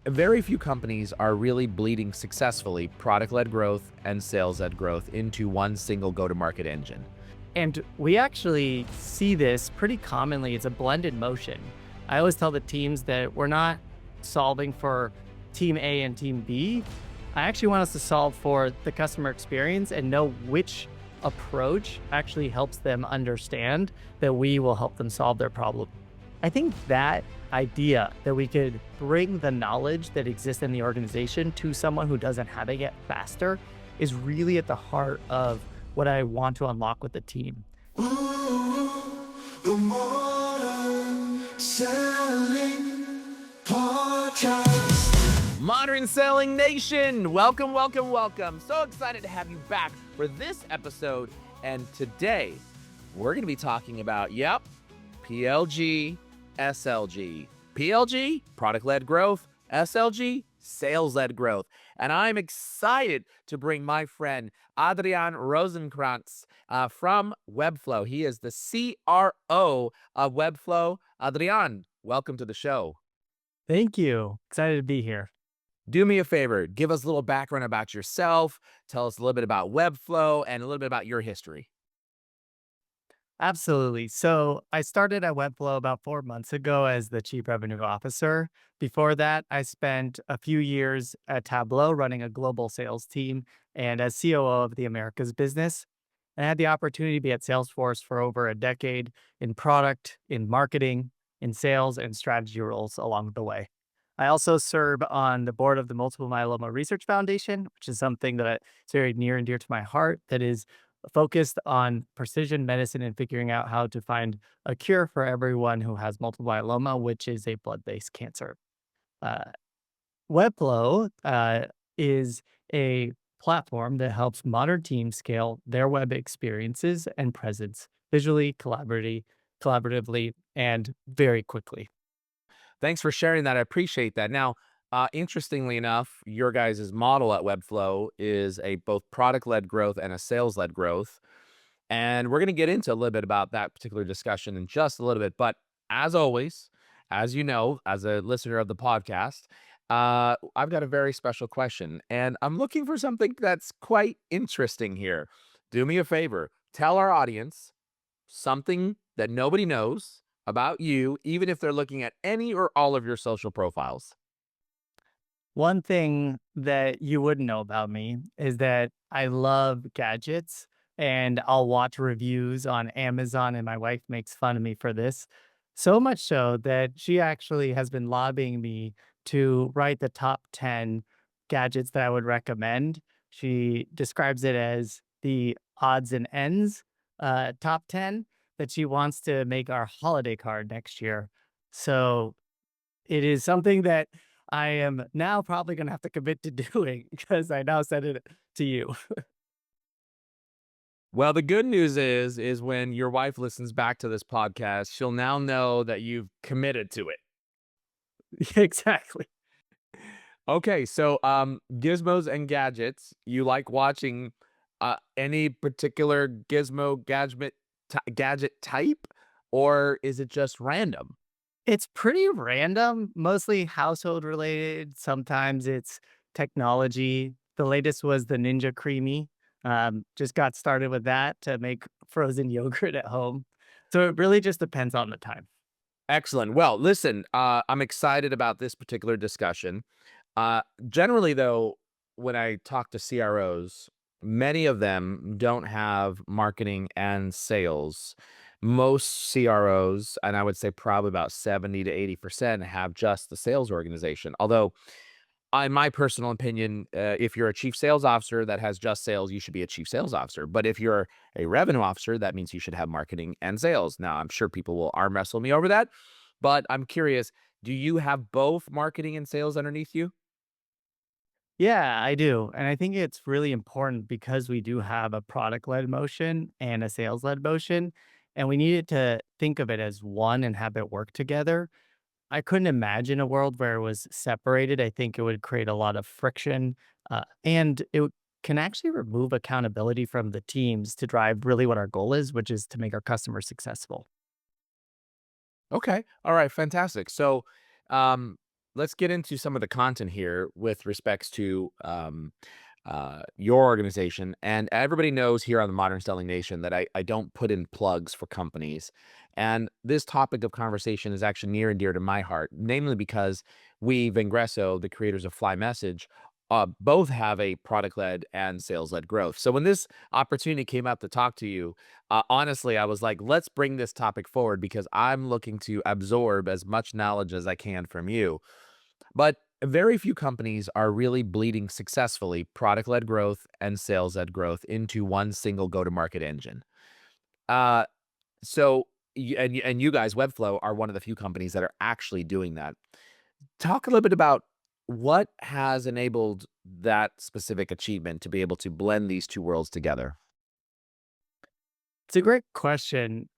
Very few companies are really bleeding successfully product-led growth and sales-led growth into one single go-to-market engine. And we actually see this pretty commonly. It's a blended motion. I always tell the teams that we're not solving for team A and team B. I actually want us to solve for the customer experience and know which approach actually helps them understand that we will help them solve their problem. I think that idea that we could bring the knowledge that exists in the organization to someone who doesn't have it yet faster is really at the heart of what I want to unlock with the team. The Modern Selling Podcast. Modern Selling Nation, welcome, welcome, welcome. So excited to have you back for this episode. And today we're going to be talking about, PLG, SLG. PLG, product-led growth. SLG, sales-led growth. And I'm excited to bring my friend Adrian Rosenkranz from Webflow. He is the CRO of Webflow. Adrian, welcome to the show. Thank you. Excited to be here. Do me a favor, give us a little background about yourself, tell us a little bit about Webflow, and a little bit about your history. Absolutely. So I started at Webflow about 4 months ago as the Chief Revenue Officer. Before that, I spent a few years at Tableau running a global sales team and as COO of the Americas business. I had the opportunity to be at Salesforce for over a decade in product, in marketing, in sales, and strategy roles along the way. I also serve on the board of the Multiple Myeloma Research Foundation, which is something that is very near and dear to my heart, that is focused on precision medicine and figuring out how to find a cure for everyone who has multiple myeloma, which is a blood-based cancer. Uh, Webflow is a platform that helps modern teams scale their web experiences and presence visually, collaboratively, and very quickly. Thanks for sharing that. I appreciate that. Now, interestingly enough, your guys' model at Webflow is a both product-led growth and a sales-led growth. And we're going to get into a little bit about that particular discussion in just a little bit. But as always, as you know, as a listener of the podcast, I've got a very special question. And I'm looking for something that's quite interesting here. Do me a favor, tell our audience something that nobody knows about you, even if they're looking at any or all of your social profiles. One thing that you wouldn't know about me is that I love gadgets and I'll watch reviews on Amazon, and my wife makes fun of me for this. So much so that she actually has been lobbying me to write the top 10 gadgets that I would recommend. She describes it as the odds and ends top 10 that she wants to make our holiday card next year. So it is something that I am now probably gonna have to commit to doing because I now said it to you. Well, the good news is when your wife listens back to this podcast, she'll now know that you've committed to it. Exactly. Okay, so gizmos and gadgets. You like watching any particular gizmo gadget type, or is it just random? It's pretty random, mostly household related. Sometimes it's technology. The latest was the Ninja Creamy. Just got started with that to make frozen yogurt at home. So it really just depends on the time. Excellent. Well, listen, I'm excited about this particular discussion. Generally, though, when I talk to CROs, many of them don't have marketing and sales. Most CROs, and I would say probably about 70 to 80%, have just the sales organization. Although, in my personal opinion, if you're a chief sales officer that has just sales, you should be a chief sales officer. But if you're a revenue officer, that means you should have marketing and sales. Now, I'm sure people will arm wrestle me over that, but I'm curious, do you have both marketing and sales underneath you? Yeah, I do. And I think it's really important because we do have a product led motion and a sales led motion, and we needed to think of it as one and have it work together. I couldn't imagine a world where it was separated. I think it would create a lot of friction, and can actually remove accountability from the teams to drive really what our goal is, which is to make our customers successful. Okay. All right. Fantastic. So, um, let's get into some of the content here with respects to your organization. And everybody knows here on the Modern Selling Nation that I don't put in plugs for companies. And this topic of conversation is actually near and dear to my heart, namely because we, Vingresso, the creators of Fly Message, both have a product led and sales led growth. So when this opportunity came up to talk to you, honestly, I was like, let's bring this topic forward because I'm looking to absorb as much knowledge as I can from you. But very few companies are really bleeding successfully product led growth and sales led growth into one single go to market engine. Uh, so, and you guys, Webflow, are one of the few companies that are actually doing that. Talk a little bit about what has enabled that specific achievement to be able to blend these two worlds together. It's a great question.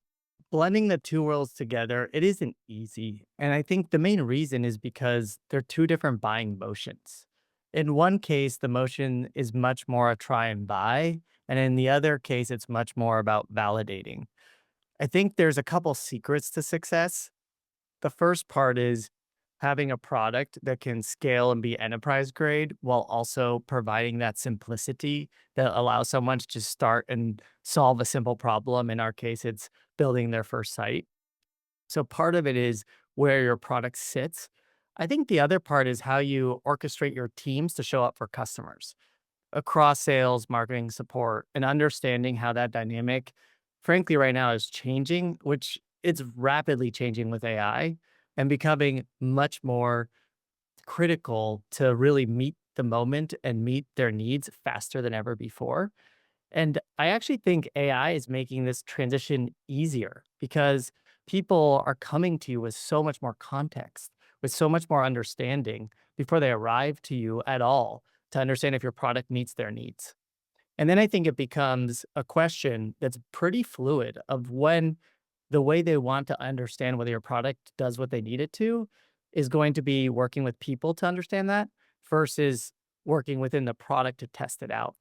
Blending the two worlds together, it isn't easy. And I think the main reason is because they're two different buying motions. In one case, the motion is much more a try and buy. And in the other case, it's much more about validating. I think there's a couple secrets to success. The first part is having a product that can scale and be enterprise grade while also providing that simplicity that allows someone to just start and solve a simple problem. In our case, it's building their first site. So part of it is where your product sits. I think the other part is how you orchestrate your teams to show up for customers across sales, marketing, support, and understanding how that dynamic, frankly, right now is changing, which it's rapidly changing with AI and becoming much more critical to really meet the moment and meet their needs faster than ever before. And I actually think AI is making this transition easier because people are coming to you with so much more context, with so much more understanding before they arrive to you at all to understand if your product meets their needs. And then I think it becomes a question that's pretty fluid of when the way they want to understand whether your product does what they need it to is going to be working with people to understand that versus working within the product to test it out.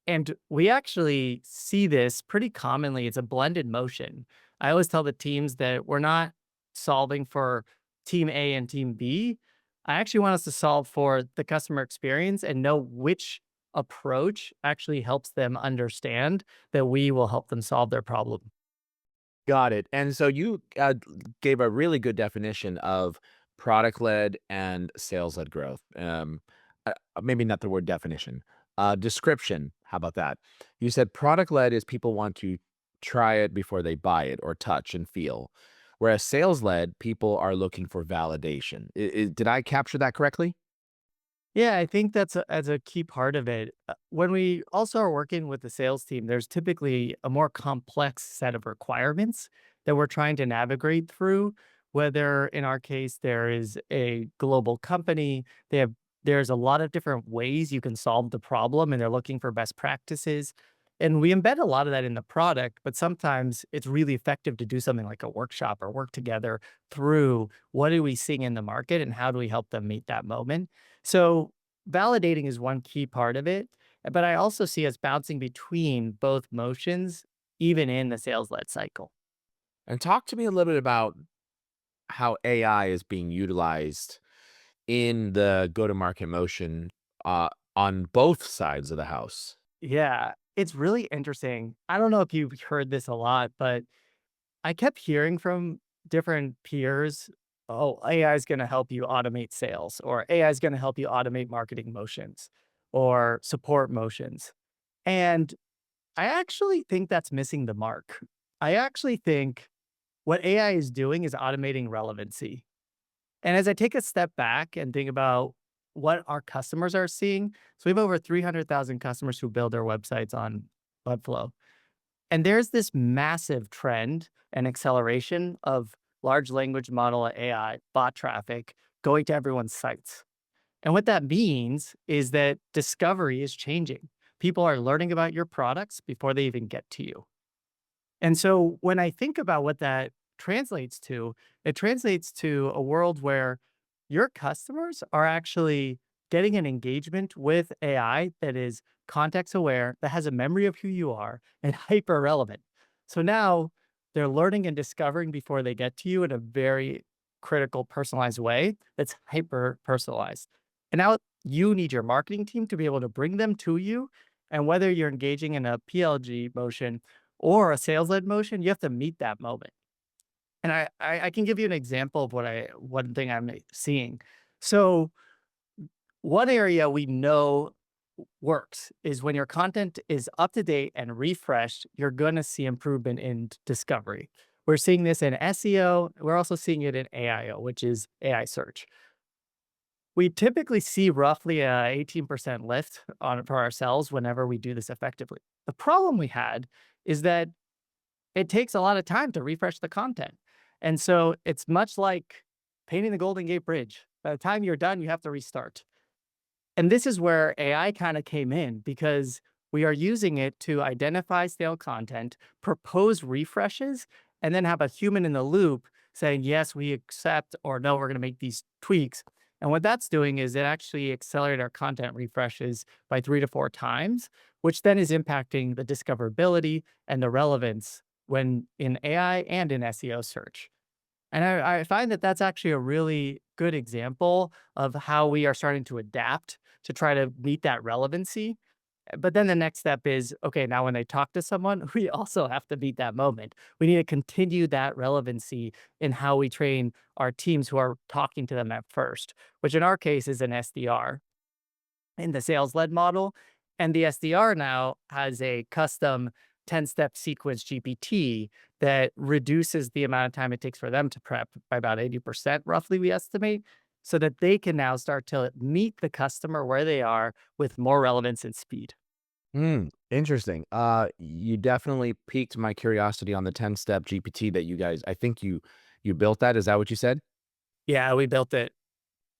And we actually see this pretty commonly. It's a blended motion. I always tell the teams that we're not solving for team A and team B. I actually want us to solve for the customer experience and know which approach actually helps them understand that we will help them solve their problem. Got it. And so you gave a really good definition of product led and sales led growth. Maybe not the word definition, description. How about that? You said product led is people want to try it before they buy it or touch and feel, whereas sales led people are looking for validation. Did I capture that correctly? Yeah, I think that's a key part of it. When we also are working with the sales team, there's typically a more complex set of requirements that we're trying to navigate through. Whether in our case there is a global company, there's a lot of different ways you can solve the problem, and they're looking for best practices. And we embed a lot of that in the product, but sometimes it's really effective to do something like a workshop or work together through what are we seeing in the market and how do we help them meet that moment. So validating is one key part of it, but I also see us bouncing between both motions, even in the sales led cycle. And talk to me a little bit about how AI is being utilized in the go to market motion on both sides of the house. Yeah, it's really interesting. I don't know if you've heard this a lot, but I kept hearing from different peers, oh, AI is going to help you automate sales, or AI is going to help you automate marketing motions or support motions. And I actually think that's missing the mark. I actually think what AI is doing is automating relevancy. And as I take a step back and think about what our customers are seeing, so we have over 300,000 customers who build their websites on Webflow. And there's this massive trend and acceleration of large language model AI, bot traffic going to everyone's sites. And what that means is that discovery is changing. People are learning about your products before they even get to you. And so when I think about what that translates to, it translates to a world where your customers are actually getting an engagement with AI that is context aware, that has a memory of who you are, and hyper relevant. So now they're learning and discovering before they get to you in a very critical, personalized way that's hyper personalized. And now you need your marketing team to be able to bring them to you. And whether you're engaging in a PLG motion or a sales led motion, you have to meet that moment. And I can give you an example of one thing I'm seeing. So one area we know works is when your content is up to date and refreshed, you're going to see improvement in discovery. We're seeing this in SEO. We're also seeing it in AIO, which is AI search. We typically see roughly a 18% lift on for ourselves whenever we do this effectively. The problem we had is that it takes a lot of time to refresh the content. And so it's much like painting the Golden Gate Bridge. By the time you're done, you have to restart. And this is where AI kind of came in because we are using it to identify stale content, propose refreshes, and then have a human in the loop saying, yes, we accept, or no, we're going to make these tweaks. And what that's doing is it actually accelerated our content refreshes by 3 to 4 times, which then is impacting the discoverability and the relevance when in AI and in SEO search. And I find that that's actually a really good example of how we are starting to adapt to try to meet that relevancy. But then the next step is, okay, now when they talk to someone, we also have to meet that moment. We need to continue that relevancy in how we train our teams who are talking to them at first, which in our case is an SDR in the sales led model. And the SDR now has a custom 10-step sequence GPT that reduces the amount of time it takes for them to prep by about 80%, roughly, we estimate, so that they can now start to meet the customer where they are with more relevance and speed. Interesting. You definitely piqued my curiosity on the 10-step GPT that you guys, I think you built that. Is that what you said? Yeah, we built it.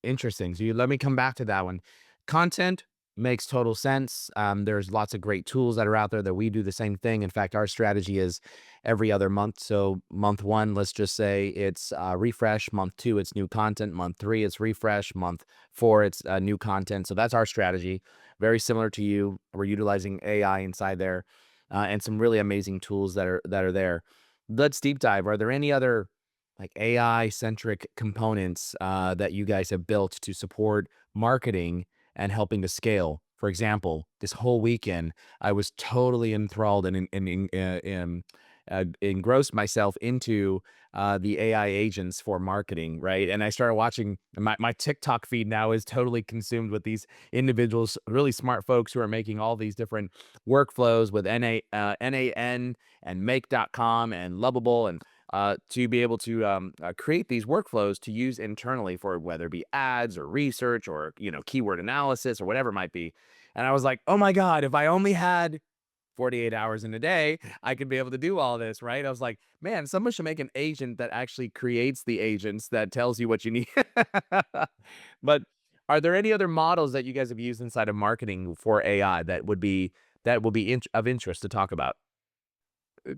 Interesting. So you let me come back to that one. Content makes total sense. There's lots of great tools that are out there that we do the same thing. In fact, our strategy is every other month. So month one, let's just say it's refresh. Month two, it's new content. Month three, it's refresh. Month four, it's new content. So that's our strategy. Very similar to you. We're utilizing AI inside there, and some really amazing tools that are there. Let's deep dive. Are there any other like AI centric components that you guys have built to support marketing and helping to scale? For example, this whole weekend, I was totally enthralled and engrossed myself into the AI agents for marketing, right? And I started watching my TikTok feed now is totally consumed with these individuals, really smart folks who are making all these different workflows with NAN and Make.com and Lovable and to be able to create these workflows to use internally for whether it be ads or research or keyword analysis or whatever it might be. And I was like, oh my God, if I only had 48 hours in a day, I could be able to do all this, right? I was like, man, someone should make an agent that actually creates the agents that tells you what you need. But are there any other models that you guys have used inside of marketing for AI that will be of interest to talk about?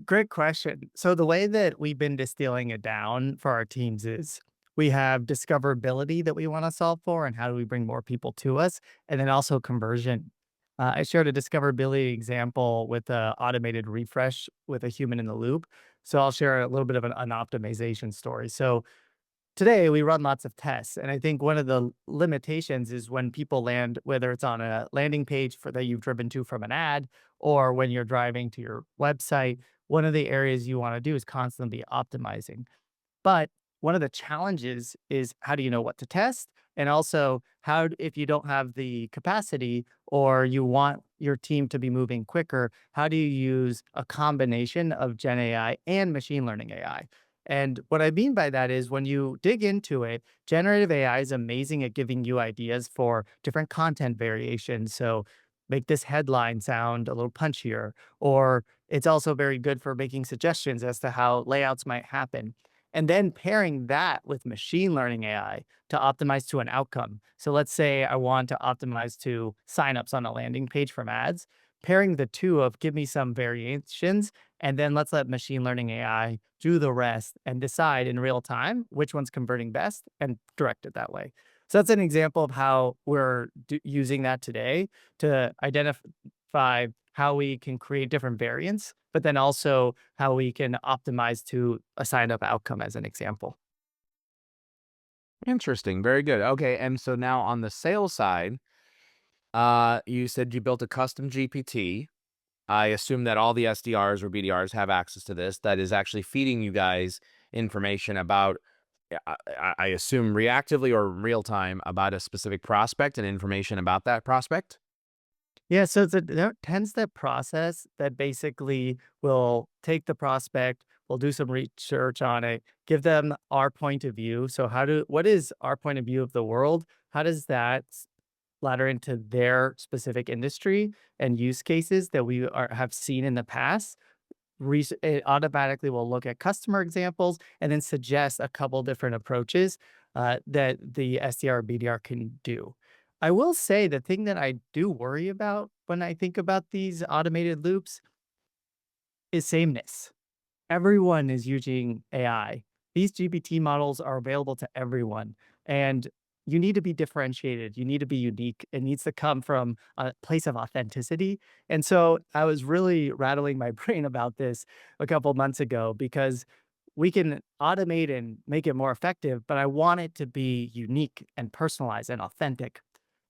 Great question. So the way that we've been distilling it down for our teams is we have discoverability that we want to solve for, and how do we bring more people to us, and then also conversion. I shared a discoverability example with a automated refresh with a human in the loop. So I'll share a little bit of an optimization story. So today we run lots of tests, and I think one of the limitations is when people land, whether it's on a landing page for that you've driven to from an ad, or when you're driving to your website, one of the areas you want to do is constantly optimizing. But one of the challenges is, how do you know what to test? And also, if you don't have the capacity or you want your team to be moving quicker, how do you use a combination of Gen AI and machine learning AI? And what I mean by that is when you dig into it, generative AI is amazing at giving you ideas for different content variations. So make this headline sound a little punchier, or it's also very good for making suggestions as to how layouts might happen. And then pairing that with machine learning AI to optimize to an outcome. So let's say I want to optimize to signups on a landing page from ads. Pairing the two of give me some variations, and then let's let machine learning AI do the rest and decide in real time which one's converting best and direct it that way. So that's an example of how we're using that today to identify how we can create different variants, but then also how we can optimize to a signed up outcome as an example. Interesting. Very good. Okay. And so now on the sales side, you said you built a custom GPT. I assume that all the SDRs or BDRs have access to this, that is actually feeding you guys information about, I assume reactively or real time, about a specific prospect and information about that prospect. Yeah, so it's a there tends that process that basically will take the prospect, we'll do some research on it, give them our point of view. So what is our point of view of the world? How does that ladder into their specific industry and use cases that have seen in the past? It automatically will look at customer examples and then suggest a couple different approaches that the SDR or BDR can do. I will say the thing that I do worry about when I think about these automated loops is sameness. Everyone is using AI. These GPT models are available to everyone, and you need to be differentiated. You need to be unique. It needs to come from a place of authenticity. And so I was really rattling my brain about this a couple months ago because we can automate and make it more effective, but I want it to be unique and personalized and authentic.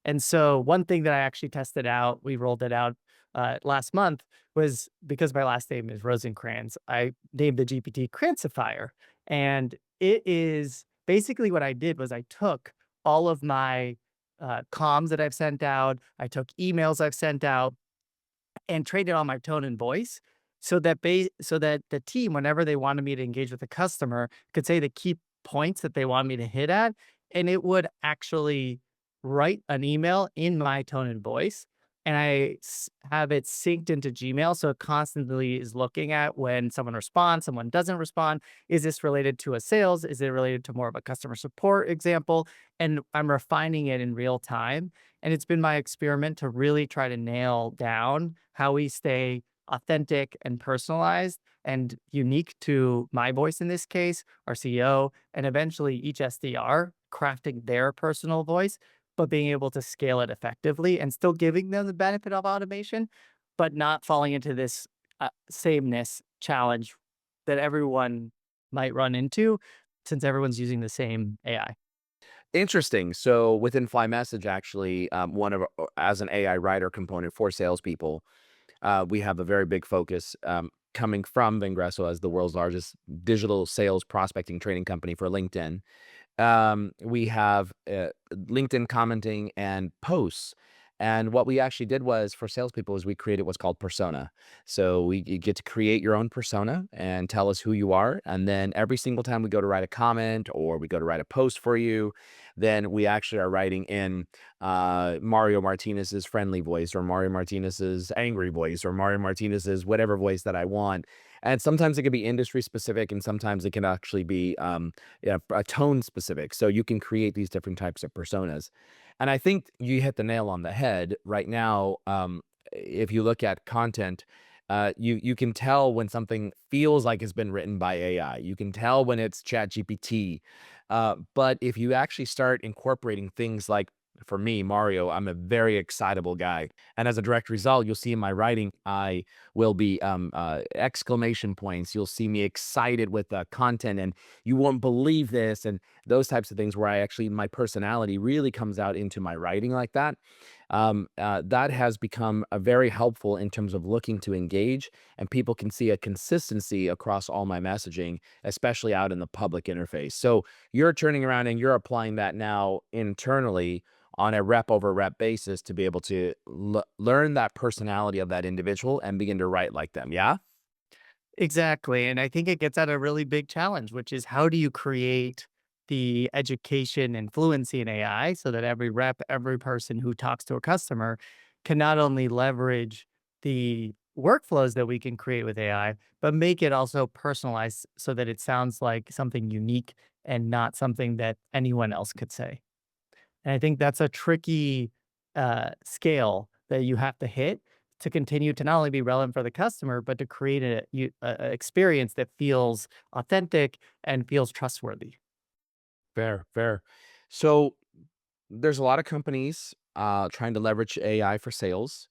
And so one thing that I actually tested out, we rolled it out last month, was because my last name is Rosenkranz. I named the GPT Crancifier, and it is basically what I did was I took all of my comms that I've sent out, I took emails I've sent out, and traded on my tone and voice so that the team, whenever they wanted me to engage with the customer, could say the key points that they want me to hit at, and it would actually write an email in my tone and voice. And have it synced into Gmail. So it constantly is looking at when someone responds, someone doesn't respond. Is this related to a sales? Is it related to more of a customer support example? And I'm refining it in real time. And it's been my experiment to really try to nail down how we stay authentic and personalized and unique to my voice in this case, our CEO, and eventually each SDR crafting their personal voice, but being able to scale it effectively and still giving them the benefit of automation, but not falling into this sameness challenge that everyone might run into since everyone's using the same AI. Interesting. So within Fly Message, actually, as an AI writer component for salespeople, we have a very big focus, coming from Vingresso as the world's largest digital sales prospecting training company for LinkedIn. We have LinkedIn commenting and posts. And what we actually did was for salespeople is we created what's called persona. So you get to create your own persona and tell us who you are. And then every single time we go to write a comment or we go to write a post for you, then we actually are writing in Mario Martinez's friendly voice or Mario Martinez's angry voice or Mario Martinez's whatever voice that I want. And sometimes it can be industry specific and sometimes it can actually be yeah, a tone specific. So you can create these different types of personas. And I think you hit the nail on the head right now. If you look at content, you can tell when something feels like it's been written by AI. You can tell when it's Chat GPT. But if you actually start incorporating things like, for me, Mario, I'm a very excitable guy. And as a direct result, you'll see in my writing, I will be exclamation points. You'll see me excited with content and you won't believe this. And those types of things where my personality really comes out into my writing like that. That has become a very helpful in terms of looking to engage and people can see a consistency across all my messaging, especially out in the public interface. So you're turning around and you're applying that now internally on a rep over rep basis to be able to learn that personality of that individual and begin to write like them. Yeah. Exactly, and I think it gets at a really big challenge, which is how do you create the education and fluency in AI so that every rep, every person who talks to a customer can not only leverage the workflows that we can create with AI, but make it also personalized so that it sounds like something unique and not something that anyone else could say. And I think that's a tricky scale that you have to hit to continue to not only be relevant for the customer, but to create a experience that feels authentic and feels trustworthy. Fair, fair. So there's a lot of companies trying to leverage AI for sales,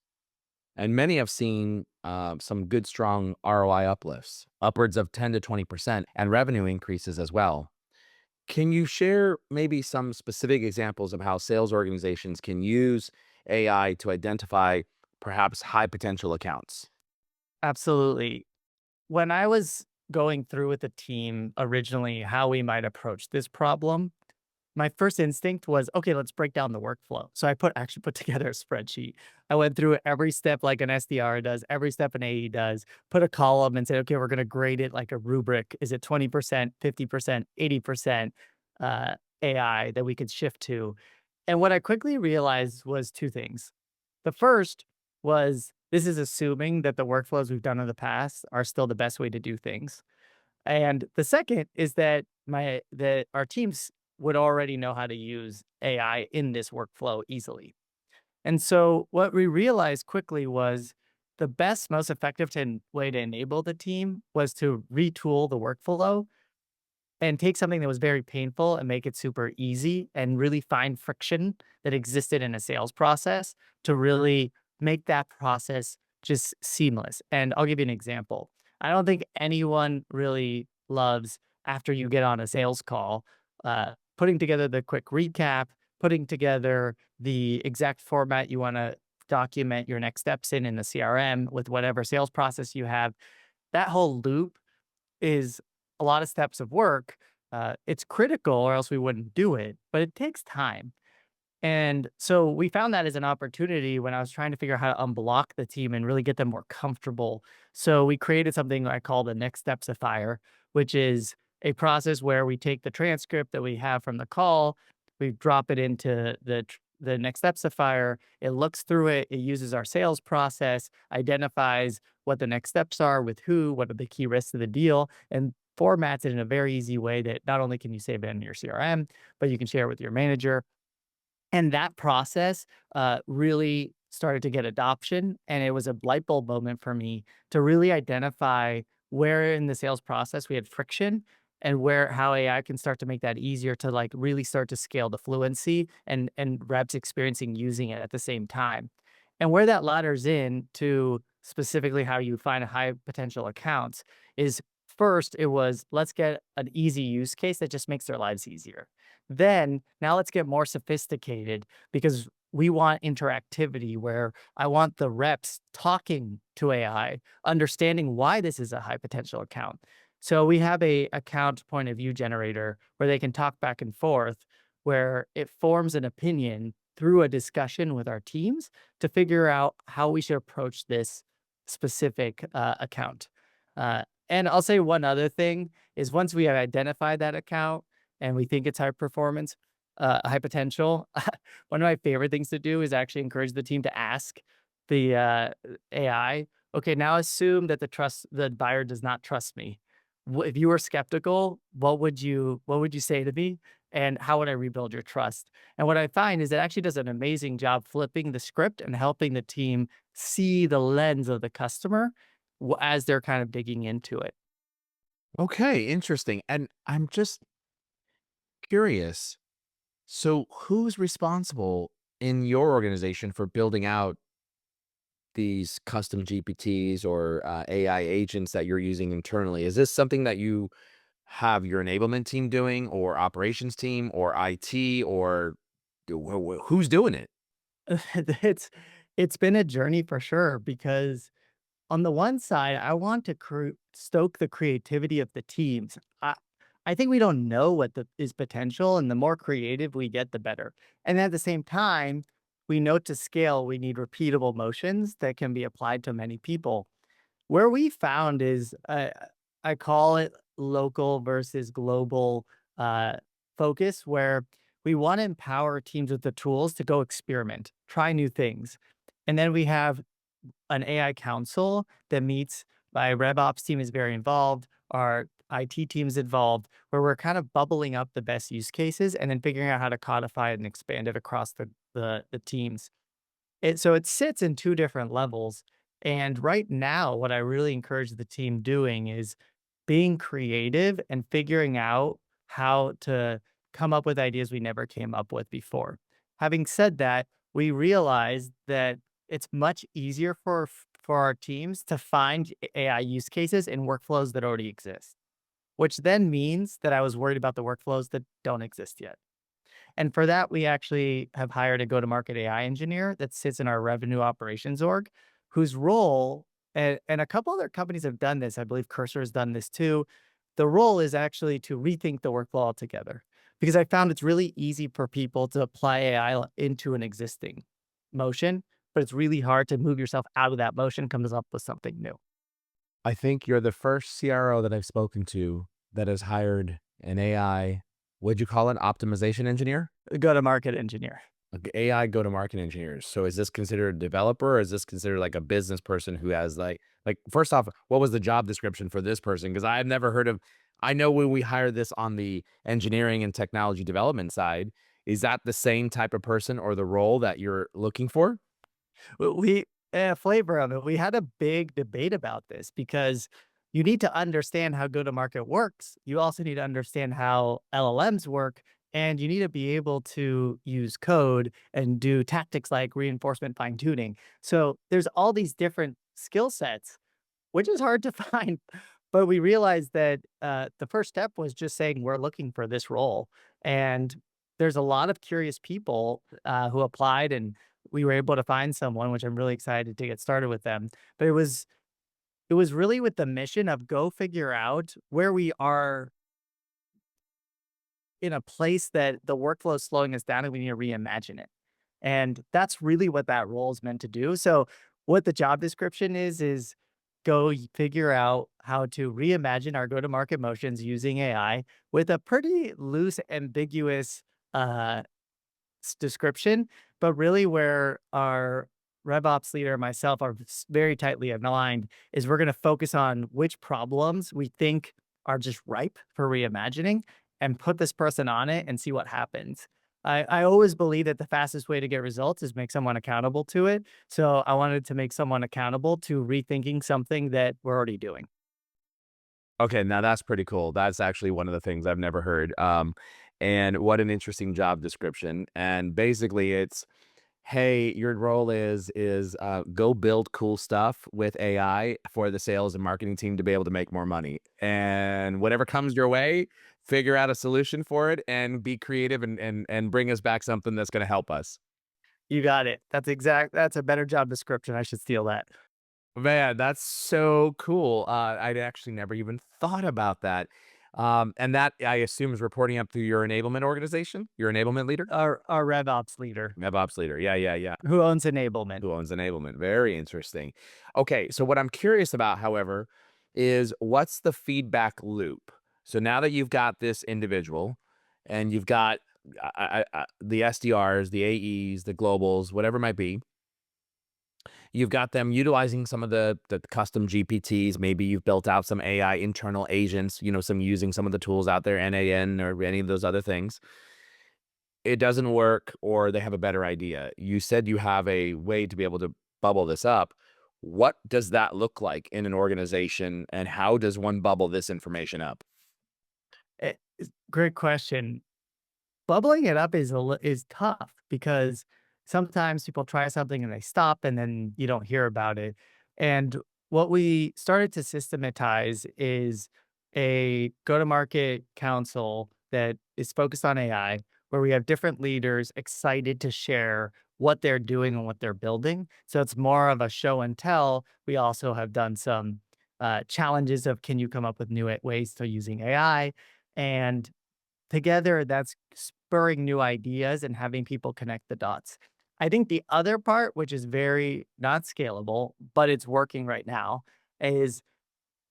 and many have seen some good, strong ROI uplifts, upwards of 10 to 20%, and revenue increases as well. Can you share maybe some specific examples of how sales organizations can use AI to identify perhaps high potential accounts? Absolutely. When I was going through with the team originally how we might approach this problem, my first instinct was, okay, let's break down the workflow. So I actually put together a spreadsheet. I went through every step like an SDR does, every step an AE does, put a column and said, okay, we're going to grade it like a rubric. Is it 20%, 50%, 80% AI that we could shift to? And what I quickly realized was two things. The first was this is assuming that the workflows we've done in the past are still the best way to do things. And the second is that our teams would already know how to use AI in this workflow easily. And so what we realized quickly was the best, most effective way to enable the team was to retool the workflow and take something that was very painful and make it super easy and really find friction that existed in a sales process to really make that process just seamless. And I'll give you an example. I don't think anyone really loves after you get on a sales call, putting together the quick recap, putting together the exact format you want to document your next steps in the CRM with whatever sales process you have. That whole loop is a lot of steps of work. It's critical, or else we wouldn't do it, but it takes time. And so we found that as an opportunity when I was trying to figure out how to unblock the team and really get them more comfortable. So we created something I call the next steps of fire, which is a process where we take the transcript that we have from the call, we drop it into the next steps of fire. It looks through it. It uses our sales process, identifies what the next steps are with who, what are the key risks of the deal, and formats it in a very easy way that not only can you save it in your CRM, but you can share it with your manager. And that process, really started to get adoption, and it was a light bulb moment for me to really identify where in the sales process we had friction and how AI can start to make that easier to, like, really start to scale the fluency and reps experiencing using it at the same time. And where that ladders in to specifically how you find high potential accounts is first, it was, let's get an easy use case that just makes their lives easier. Then, now let's get more sophisticated because we want interactivity where I want the reps talking to AI, understanding why this is a high potential account. So we have a account point of view generator where they can talk back and forth, where it forms an opinion through a discussion with our teams to figure out how we should approach this specific account. And I'll say one other thing is once we have identified that account and we think it's high performance, high potential, one of my favorite things to do is actually encourage the team to ask the AI, okay, now assume that the buyer does not trust me. If you were skeptical, what would you say to me? And how would I rebuild your trust? And what I find is it actually does an amazing job flipping the script and helping the team see the lens of the customer as they're kind of digging into it. Okay, interesting. And I'm just curious. So, who's responsible in your organization for building out these custom GPTs or AI agents that you're using internally? Is this something that you have your enablement team doing, or operations team, or IT, or who's doing it? it's it's been a journey for sure because on the one side, I want to stoke the creativity of the teams. I think we don't know what is potential, and the more creative we get, the better. And at the same time, we know to scale, we need repeatable motions that can be applied to many people. Where we found is, I call it local versus global focus, where we want to empower teams with the tools to go experiment, try new things. And then we have an AI council that meets. My RevOps team is very involved. Our IT team's involved, where we're kind of bubbling up the best use cases and then figuring out how to codify it and expand it across the teams. So it sits in two different levels. And right now, what I really encourage the team doing is being creative and figuring out how to come up with ideas we never came up with before. Having said that, we realized that it's much easier for our teams to find AI use cases in workflows that already exist. which then means that I was worried about the workflows that don't exist yet. And for that, we actually have hired a go-to-market AI engineer that sits in our revenue operations org, whose role, and a couple other companies have done this. I believe Cursor has done this too. The role is actually to rethink the workflow altogether, because I found it's really easy for people to apply AI into an existing motion, but it's really hard to move yourself out of that motion, comes up with something new. I think you're the first CRO that I've spoken to that has hired an AI, what'd you call it? Optimization engineer? Go-to-market engineer. Like AI go-to-market engineers. So is this considered a developer or is this considered like a business person who has like first off, what was the job description for this person? Because I've never heard of I know when we hire this on the engineering and technology development side, is that the same type of person or the role that you're looking for? We flavor of it. We had a big debate about this because you need to understand how go-to-market works. You also need to understand how LLMs work, and you need to be able to use code and do tactics like reinforcement fine-tuning. So there's all these different skill sets, which is hard to find. But we realized that the first step was just saying we're looking for this role, and there's a lot of curious people who applied, and we were able to find someone, which I'm really excited to get started with them. But it was really with the mission of go figure out where we are in a place that the workflow is slowing us down and we need to reimagine it. And that's really what that role is meant to do. So what the job description is go figure out how to reimagine our go-to-market motions using AI with a pretty loose, ambiguous uh, description, but really where our RevOps leader and myself are very tightly aligned is we're going to focus on which problems we think are just ripe for reimagining and put this person on it and see what happens. I always believe that the fastest way to get results is make someone accountable to it. So I wanted to make someone accountable to rethinking something that we're already doing. Okay, now that's pretty cool. That's actually one of the things I've never heard. And what an interesting job description. And basically it's, hey, your role is go build cool stuff with AI for the sales and marketing team to be able to make more money. And whatever comes your way, figure out a solution for it and be creative and bring us back something that's going to help us. You got it. That's a better job description. I should steal that. Man, that's so cool. I'd actually never even thought about that. And that I assume is reporting up through your enablement organization, your enablement leader, Our RevOps leader MevOps leader. Yeah, yeah, yeah. who owns enablement. Who owns enablement? Very interesting. Okay, so what I'm curious about, however, is what's the feedback loop? So now that you've got this individual, and you've got the SDRs, the AEs, the globals, whatever it might be, you've got them utilizing some of the custom GPTs. Maybe you've built out some AI internal agents, some using some of the tools out there, NAN or any of those other things. It doesn't work or they have a better idea. You said you have a way to be able to bubble this up. What does that look like in an organization and how does one bubble this information up? Great question. Bubbling it up is tough because sometimes people try something and they stop and then you don't hear about it. And what we started to systematize is a go-to-market council that is focused on AI, where we have different leaders excited to share what they're doing and what they're building. So it's more of a show and tell. We also have done some challenges of can you come up with new ways to using AI, and together, that's spurring new ideas and having people connect the dots. I think the other part, which is very not scalable, but it's working right now, is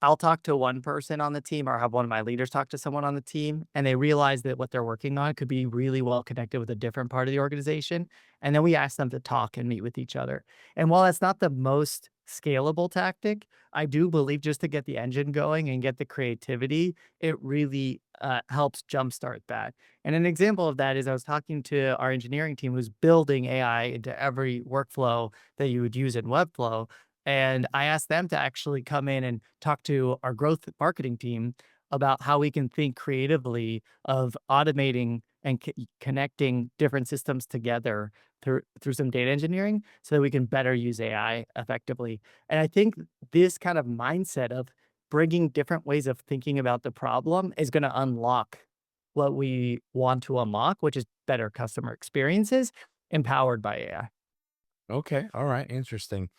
I'll talk to one person on the team or have one of my leaders talk to someone on the team, and they realize that what they're working on could be really well connected with a different part of the organization. And then we ask them to talk and meet with each other. And while that's not the most scalable tactic, I do believe just to get the engine going and get the creativity, it really helps jumpstart that. And an example of that is I was talking to our engineering team who's building AI into every workflow that you would use in Webflow. And I asked them to actually come in and talk to our growth marketing team about how we can think creatively of automating and connecting different systems together through some data engineering so that we can better use AI effectively. And I think this kind of mindset of bringing different ways of thinking about the problem is going to unlock what we want to unlock, which is better customer experiences empowered by AI. Okay. All right. Interesting.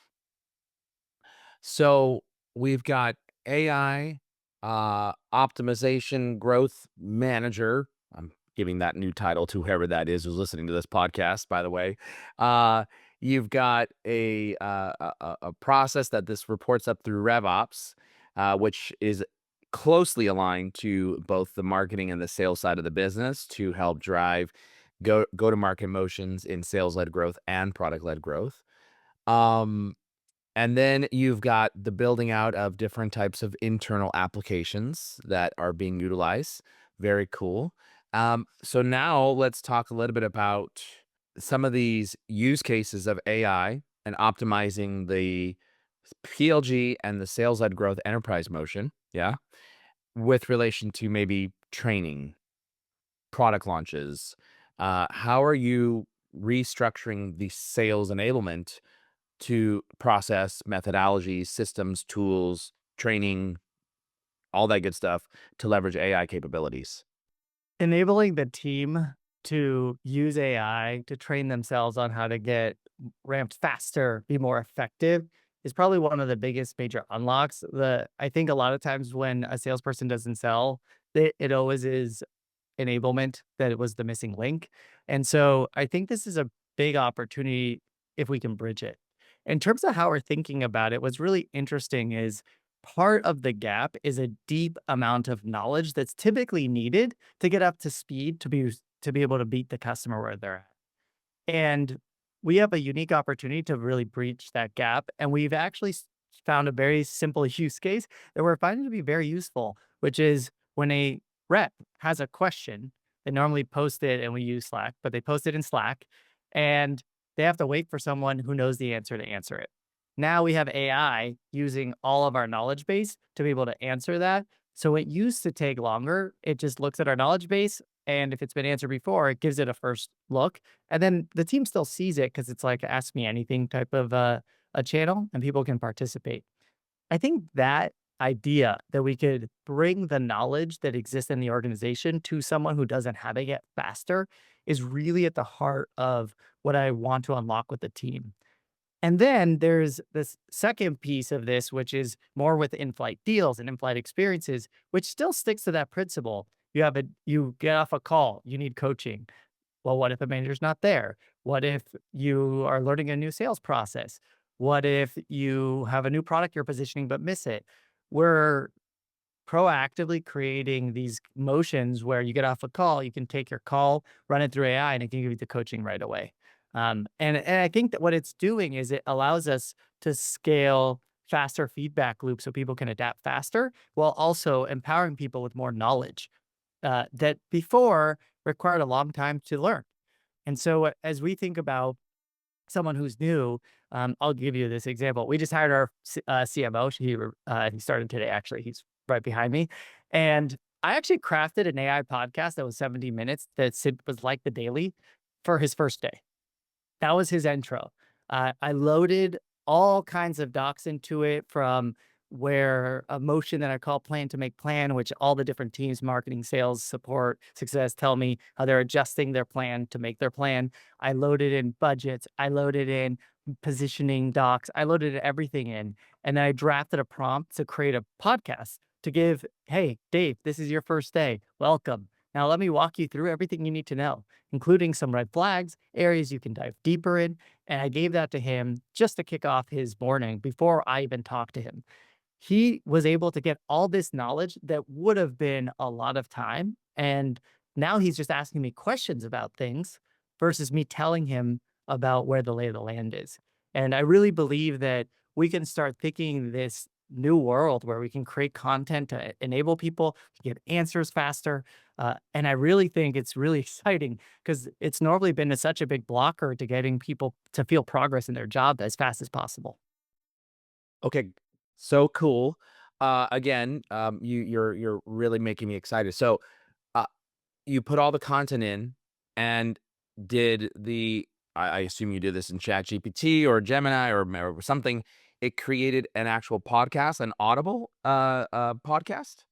So we've got AI, optimization growth manager. I'm giving that new title to whoever that is who's listening to this podcast, by the way. Uh, you've got a process that this reports up through RevOps, which is closely aligned to both the marketing and the sales side of the business to help drive go to market motions in sales led growth and product led growth. Um, and then you've got the building out of different types of internal applications that are being utilized. Very cool. So now let's talk a little bit about some of these use cases of AI and optimizing the PLG and the sales led growth enterprise motion. Yeah. With relation to maybe training, product launches. How are you restructuring the sales enablement to process methodologies, systems, tools, training, all that good stuff to leverage AI capabilities? Enabling the team to use AI to train themselves on how to get ramped faster, be more effective is probably one of the biggest major unlocks. I think a lot of times when a salesperson doesn't sell, it always is enablement that it was the missing link. And so I think this is a big opportunity if we can bridge it. In terms of how we're thinking about it, what's really interesting is part of the gap is a deep amount of knowledge that's typically needed to get up to speed to be able to beat the customer where they're at. And we have a unique opportunity to really breach that gap. And we've actually found a very simple use case that we're finding to be very useful, which is when a rep has a question, they normally post it and we use Slack, but they post it in Slack and they have to wait for someone who knows the answer to answer it. Now we have AI using all of our knowledge base to be able to answer that. So it used to take longer. It just looks at our knowledge base. And if it's been answered before, it gives it a first look. And then the team still sees it because it's like ask me anything type of a channel and people can participate. I think that idea that we could bring the knowledge that exists in the organization to someone who doesn't have it yet faster is really at the heart of what I want to unlock with the team. And then there's this second piece of this, which is more with in-flight deals and in-flight experiences, which still sticks to that principle. You get off a call, you need coaching. Well, what if the manager's not there? What if you are learning a new sales process? What if you have a new product you're positioning but miss it? We're proactively creating these motions where you get off a call, you can take your call, run it through AI, and it can give you the coaching right away. And I think that what it's doing is it allows us to scale faster feedback loops so people can adapt faster while also empowering people with more knowledge that before required a long time to learn. And so as we think about someone who's new, I'll give you this example. We just hired our CMO. He started today, actually. He's right behind me. And I actually crafted an AI podcast that was 70 minutes was like the daily for his first day. That was his intro. I loaded all kinds of docs into it from where a motion that I call plan to make plan, which all the different teams, marketing, sales, support, success, tell me how they're adjusting their plan to make their plan. I loaded in budgets. I loaded in positioning docs. I loaded everything in. And then I drafted a prompt to create a podcast to give, hey, Dave, this is your first day. Welcome. Now let me walk you through everything you need to know, including some red flags, areas you can dive deeper in. And I gave that to him just to kick off his morning before I even talked to him. He was able to get all this knowledge that would have been a lot of time. And now he's just asking me questions about things versus me telling him about where the lay of the land is. And I really believe that we can start thinking this new world where we can create content to enable people to get answers faster. And I really think it's really exciting because it's normally been such a big blocker to getting people to feel progress in their job as fast as possible. Okay, so cool. Again, you're really making me excited. So, uh, you put all the content in, and did the I assume you did this in Chat GPT or Gemini or something. it created an actual podcast, an Audible podcast.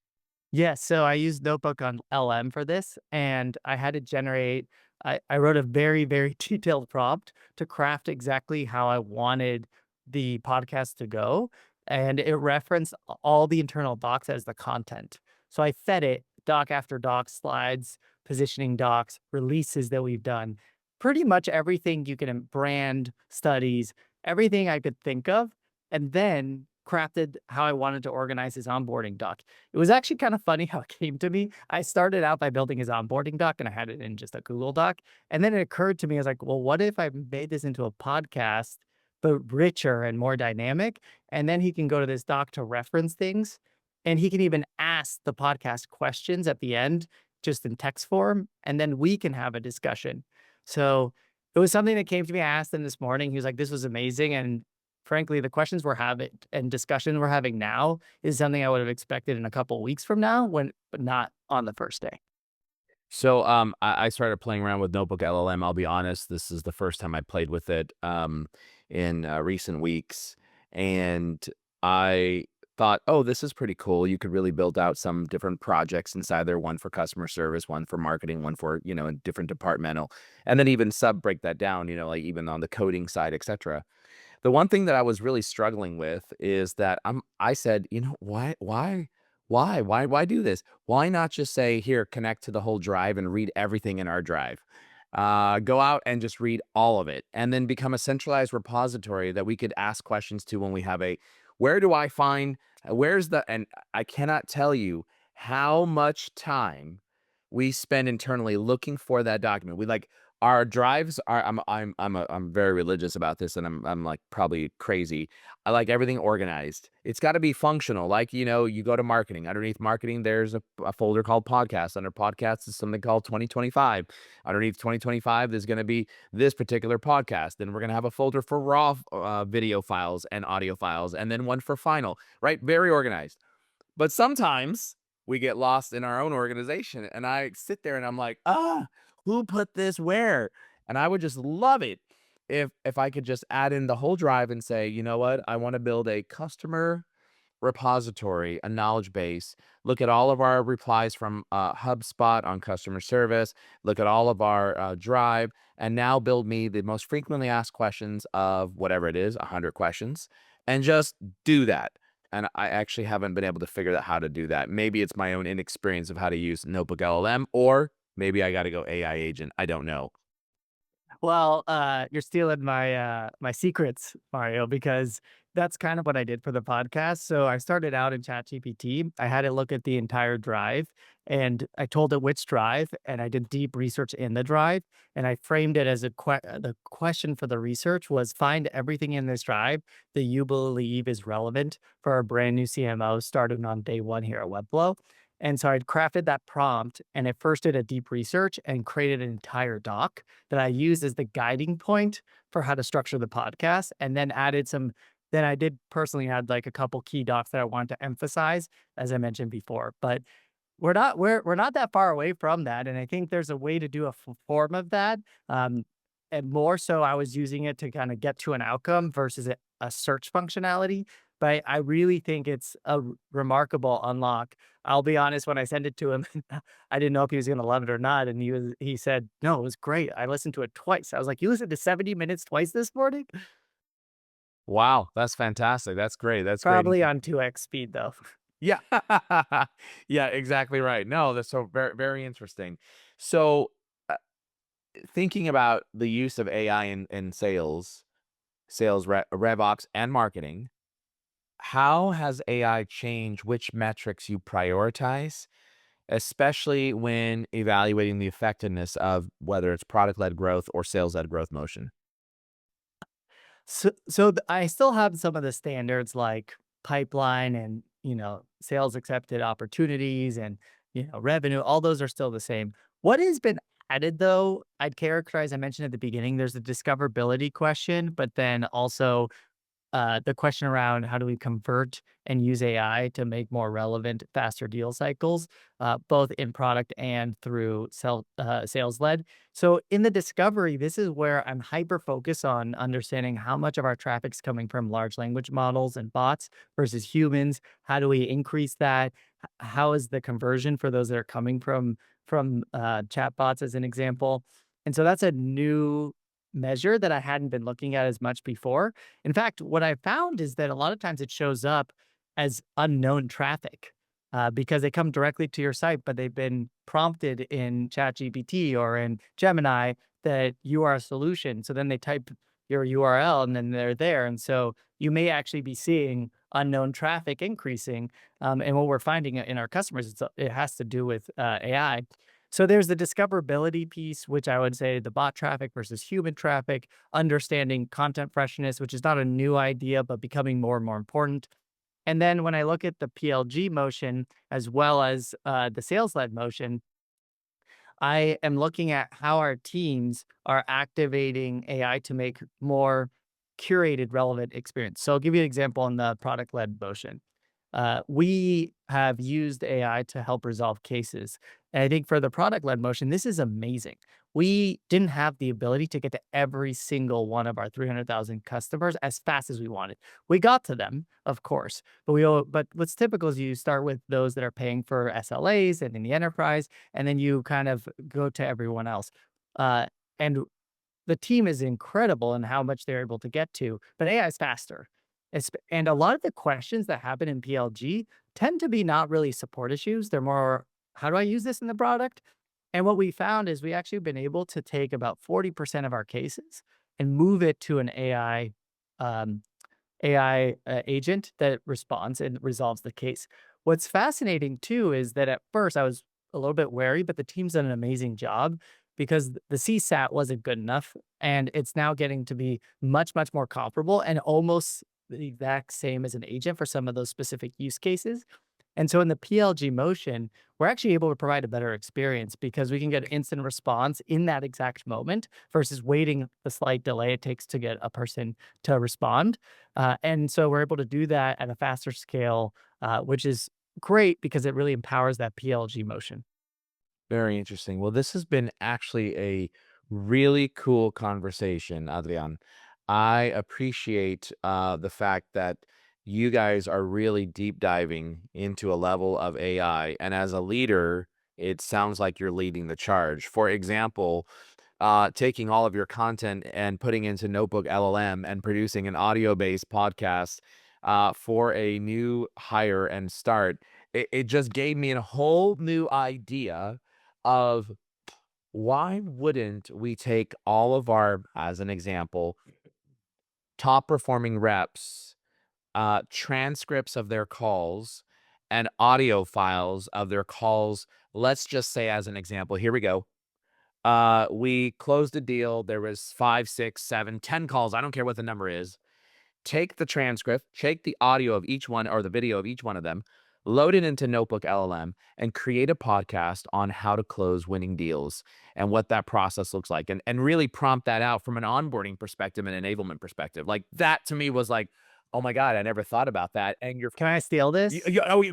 Yes, so I used Notebook on LM for this, and I had to generate I wrote a very, very detailed prompt to craft exactly how I wanted the podcast to go, and it referenced all the internal docs as the content. So I fed it doc after doc, slides, positioning docs, releases that we've done, pretty much everything you can brand, studies, everything I could think of, and then crafted how I wanted to organize his onboarding doc. It was actually kind of funny how it came to me. I started out by building his onboarding doc and I had it in just a Google Doc. And then it occurred to me, I was like, well, what if I made this into a podcast, but richer and more dynamic? And then he can go to this doc to reference things. And he can even ask the podcast questions at the end, just in text form. And then we can have a discussion. So it was something that came to me. I asked him this morning. He was like, this was amazing. And frankly, the questions we're having and discussion we're having now is something I would have expected in a couple of weeks from now, but not on the first day. So, I started playing around with Notebook LLM. I'll be honest, this is the first time I played with it, in recent weeks, and I thought, "Oh, this is pretty cool." You could really build out some different projects inside there, one for customer service, one for marketing, one for, a different departmental, and then even sub break that down, like even on the coding side, etc. The one thing that I was really struggling with is that I said, why do this? Why not just say, here, connect to the whole drive and read everything in our drive? Go out and just read all of it and then become a centralized repository that we could ask questions to when we have where do I find, and I cannot tell you how much time we spend internally looking for that document. We like our drives are I'm very religious about this and I'm like probably crazy. I like everything organized. It's got to be functional. Like, you go to marketing. Underneath marketing, there's a folder called podcast. Under podcasts is something called 2025. Underneath 2025, there's going to be this particular podcast. Then we're going to have a folder for raw video files and audio files, and then one for final, right? Very organized. But sometimes we get lost in our own organization, and I sit there and I'm like, who put this where? And I would just love it if I could just add in the whole drive and say, you know what? I want to build a customer repository, a knowledge base. Look at all of our replies from HubSpot on customer service. Look at all of our drive, and now build me the most frequently asked questions of whatever it is, 100 questions, and just do that. And I actually haven't been able to figure out how to do that. Maybe it's my own inexperience of how to use Notebook LLM, or maybe I got to go AI agent. I don't know. Well, you're stealing my secrets, Mario, because that's kind of what I did for the podcast. So I started out in ChatGPT. I had it look at the entire drive, and I told it which drive, and I did deep research in the drive, and I framed it as the question for the research was find everything in this drive that you believe is relevant for our brand new CMO starting on day one here at Webflow. And so I'd crafted that prompt and it first did a deep research and created an entire doc that I used as the guiding point for how to structure the podcast, and then added some. Then I did personally add like a couple key docs that I wanted to emphasize, as I mentioned before. But we're not that far away from that, and I think there's a way to do a form of that. Um, and more so, I was using it to kind of get to an outcome versus a search functionality. But I really think it's a remarkable unlock. I'll be honest, when I sent it to him, I didn't know if he was going to love it or not, and he said, "No, it was great. I listened to it twice." I was like, "You listened to 70 minutes twice this morning?" Wow, that's fantastic. That's great. That's great. Probably on 2x speed though. Yeah. Yeah, exactly right. No, that's so very, very interesting. So, uh, thinking about the use of AI in sales, RevOps, and marketing, how has AI changed which metrics you prioritize, especially when evaluating the effectiveness of whether it's product-led growth or sales-led growth motion? I still have some of the standards like pipeline and, sales accepted opportunities and, revenue. All those are still the same. What has been added though, I'd characterize, I mentioned at the beginning, there's a discoverability question, but then also the question around how do we convert and use AI to make more relevant, faster deal cycles, both in product and through sales led. So in the discovery, this is where I'm hyper focused on understanding how much of our traffic's coming from large language models and bots versus humans. How do we increase that? How is the conversion for those that are coming from chatbots, as an example? And so that's a new measure that I hadn't been looking at as much before. In fact, what I found is that a lot of times it shows up as unknown traffic because they come directly to your site, but they've been prompted in ChatGPT or in Gemini that you are a solution. So then they type your URL and then they're there. And so you may actually be seeing unknown traffic increasing. And what we're finding in our customers, it has to do with AI. So there's the discoverability piece, which I would say the bot traffic versus human traffic, understanding content freshness, which is not a new idea, but becoming more and more important. And then when I look at the PLG motion as well as the sales led motion, I am looking at how our teams are activating AI to make more curated, relevant experience. So I'll give you an example on the product led motion. We have used AI to help resolve cases. And I think for the product led motion, this is amazing. We didn't have the ability to get to every single one of our 300,000 customers as fast as we wanted. We got to them, of course, but what's typical is you start with those that are paying for SLAs and in the enterprise, and then you kind of go to everyone else. And the team is incredible in how much they're able to get to, but AI is faster. And a lot of the questions that happen in PLG tend to be not really support issues. They're more, how do I use this in the product? And what we found is we actually been able to take about 40% of our cases and move it to an um, AI agent that responds and resolves the case. What's fascinating too is that at first I was a little bit wary, but the team's done an amazing job because the CSAT wasn't good enough. And it's now getting to be much, much more comparable and almost the exact same as an agent for some of those specific use cases. And so in the PLG motion, we're actually able to provide a better experience because we can get instant response in that exact moment versus waiting the slight delay it takes to get a person to respond. And so we're able to do that at a faster scale, which is great because it really empowers that PLG motion. Very interesting. Well, this has been actually a really cool conversation, Adrian. I appreciate the fact that you guys are really deep diving into a level of AI. And as a leader, it sounds like you're leading the charge. For example, taking all of your content and putting into Notebook LLM and producing an audio-based podcast for a new hire and start. It just gave me a whole new idea of why wouldn't we take all of our, as an example, top performing reps, transcripts of their calls and audio files of their calls. Let's just say, as an example, here we go. We closed a deal. There was 5, 6, 7, 10 calls. I don't care what the number is. Take the transcript, take the audio of each one or the video of each one of them, load it into Notebook LLM, and create a podcast on how to close winning deals and what that process looks like. And really prompt that out from an onboarding perspective and enablement perspective. Like that to me was like, oh my God, I never thought about that. And you're, Can I steal this?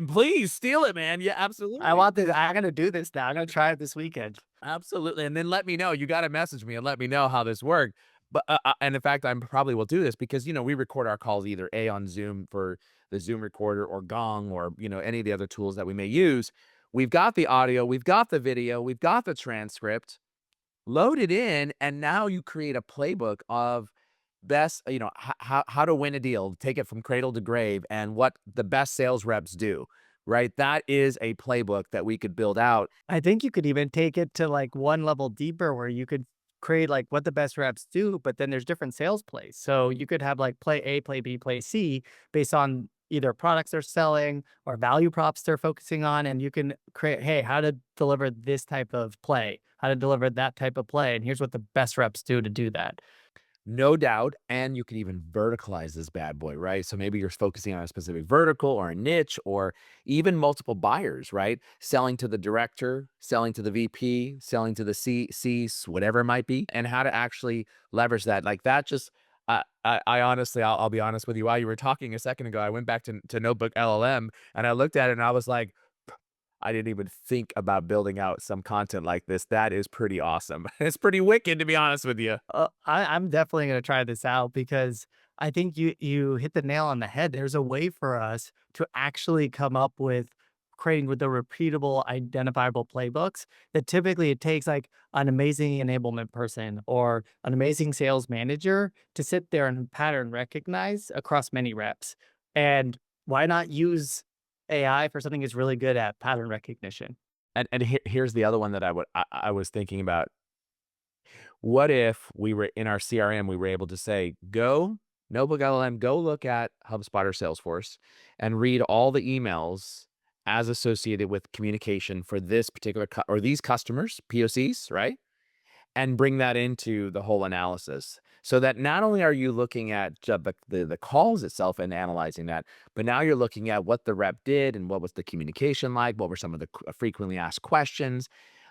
please steal it, man. Yeah, I absolutely. want this. I'm going to do this now. I'm going to try it this weekend. Absolutely, and then let me know. You gotta message me and let me know how this worked. But, and in fact, I probably will do this because, we record our calls either A, on Zoom for the Zoom recorder or Gong or, any of the other tools that we may use. We've got the audio, we've got the video, we've got the transcript, load it in, and now you create a playbook of best, how to win a deal, take it from cradle to grave, and what the best sales reps do, right? That is a playbook that we could build out. I think you could even take it to like one level deeper where you could create like what the best reps do, but then there's different sales plays. So you could have like play A, play B, play C based on either products they're selling or value props they're focusing on. And you can create, hey, how to deliver this type of play, how to deliver that type of play. And here's what the best reps do to do that. No doubt. And you can even verticalize this bad boy, right? So maybe you're focusing on a specific vertical or a niche or even multiple buyers, right? Selling to the director, selling to the VP, selling to the C, whatever it might be, and how to actually leverage that. Like that just, I honestly, I'll be honest with you. While you were talking a second ago, I went back to Notebook LLM and I looked at it and I was like, I didn't even think about building out some content like this. That is pretty awesome. It's pretty wicked, to be honest with you. I'm definitely going to try this out because I think you hit the nail on the head. There's a way for us to actually come up with creating with the repeatable, identifiable playbooks that typically it takes like an amazing enablement person or an amazing sales manager to sit there and pattern recognize across many reps. And why not use AI for something that's really good at pattern recognition? And here's the other one that I was thinking about. What if we were in our CRM, we were able to say, go Notebook LLM, go look at HubSpot or Salesforce and read all the emails as associated with communication for this particular or these customers, POCs, right? And bring that into the whole analysis so that not only are you looking at the calls itself and analyzing that, but now you're looking at what the rep did and what was the communication like, what were some of the frequently asked questions.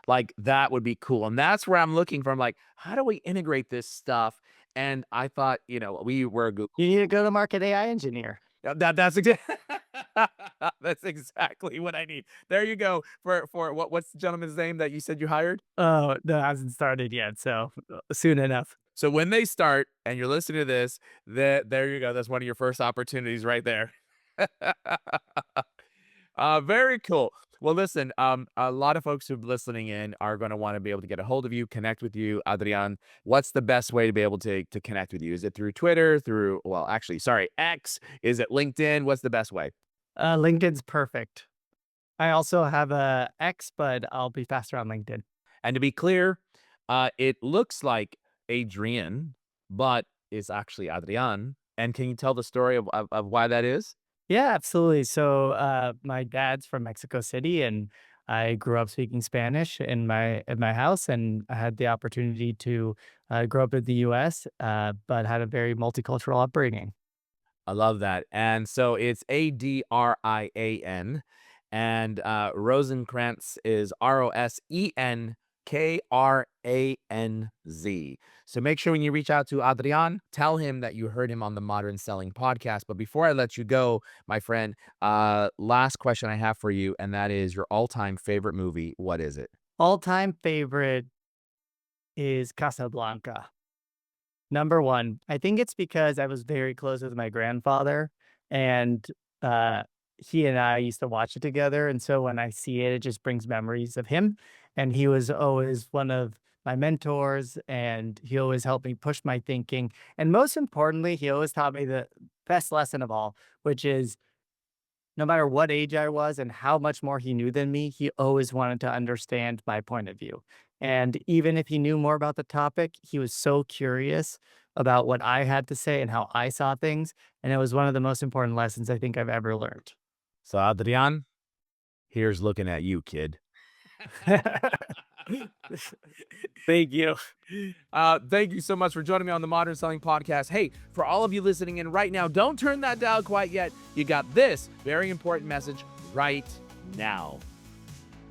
Like that would be cool. And that's where I'm looking from, like, how do we integrate this stuff? And I thought, we were Google. You need a go-to-market AI engineer. That's exactly what I need. There you go. For what's the gentleman's name that you said you hired? Oh, no, it hasn't started yet, so soon enough. So when they start and you're listening to this, there you go. That's one of your first opportunities right there. Very cool. Well, listen, a lot of folks who are listening in are going to want to be able to get a hold of you, connect with you. Adrian, what's the best way to be able to connect with you? Is it through Twitter, well, actually, sorry, X? Is it LinkedIn? What's the best way? LinkedIn's perfect. I also have a X, but I'll be faster on LinkedIn. And to be clear, it looks like Adrian, but it's actually Adrian. And can you tell the story of why that is? Yeah, absolutely. So my dad's from Mexico City, and I grew up speaking Spanish in my house, and I had the opportunity to grow up in the U.S., but had a very multicultural upbringing. I love that. And so it's Adrian, and Rosenkranz is Rosenkranz. So make sure when you reach out to Adrian, tell him that you heard him on the Modern Selling podcast. But before I let you go, my friend, last question I have for you, and that is your all-time favorite movie. What is it? All-time favorite is Casablanca. Number one, I think it's because I was very close with my grandfather, and he and I used to watch it together. And so when I see it, it just brings memories of him. And he was always one of my mentors, and he always helped me push my thinking. And most importantly, he always taught me the best lesson of all, which is no matter what age I was and how much more he knew than me, he always wanted to understand my point of view. And even if he knew more about the topic, he was so curious about what I had to say and how I saw things. And it was one of the most important lessons I think I've ever learned. So Adrian, here's looking at you, kid. Thank you. Thank you so much for joining me on the Modern Selling Podcast. Hey, for all of you listening in right now, don't turn that dial quite yet. You got this very important message right now.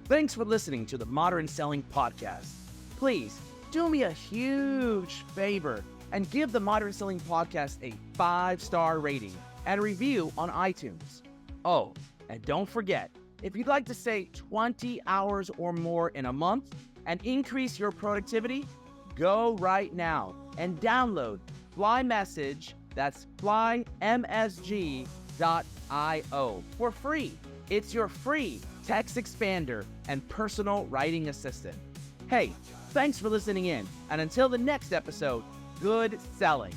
Thanks for listening to the Modern Selling Podcast. Please do me a huge favor and give the Modern Selling Podcast a 5-star rating and review on iTunes. Oh, and don't forget, if you'd like to save 20 hours or more in a month and increase your productivity, go right now and download Fly Message, that's flymsg.io, for free. It's your free text expander and personal writing assistant. Hey, thanks for listening in, and until the next episode, good selling.